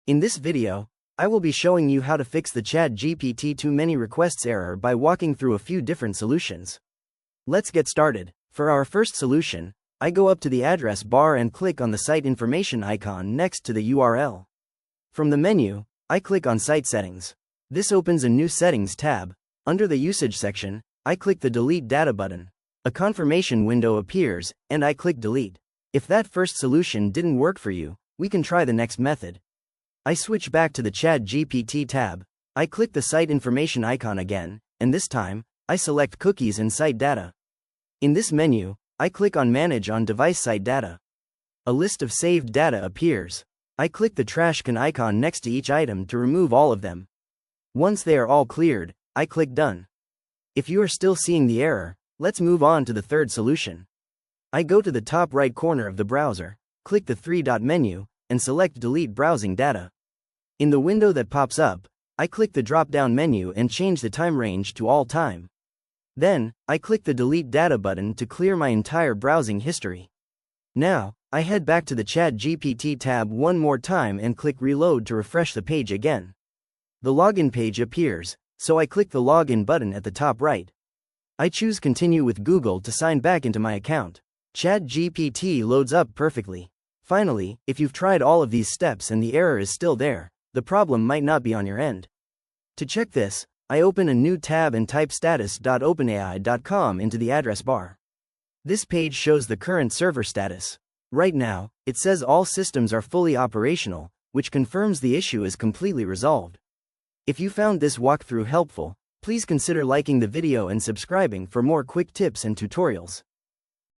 In this video, I will be showing you how to fix the ChatGPT too many requests error by walking through a few different solutions. Let's get started. For our first solution, I go up to the address bar and click on the site information icon next to the URL. From the menu, I click on Site Settings. This opens a new Settings tab. Under the Usage section, I click the Delete Data button. A confirmation window appears, and I click Delete. If that first solution didn't work for you, we can try the next method. I switch back to the ChatGPT tab. I click the site information icon again, and this time, I select Cookies and Site Data. In this menu, I click on Manage on Device Site Data. A list of saved data appears. I click the trash can icon next to each item to remove all of them. Once they are all cleared, I click Done. If you are still seeing the error, let's move on to the third solution. I go to the top right corner of the browser, click the three-dot menu, and select Delete Browsing Data. In the window that pops up, I click the drop-down menu and change the time range to All Time. Then, I click the Delete Data button to clear my entire browsing history. Now, I head back to the ChatGPT tab one more time and click Reload to refresh the page again. The login page appears, so I click the Login button at the top right. I choose Continue with Google to sign back into my account. ChatGPT loads up perfectly. Finally, if you've tried all of these steps and the error is still there, the problem might not be on your end. To check this, I open a new tab and type status.openai.com into the address bar. This page shows the current server status. Right now, it says all systems are fully operational, which confirms the issue is completely resolved. If you found this walkthrough helpful, please consider liking the video and subscribing for more quick tips and tutorials.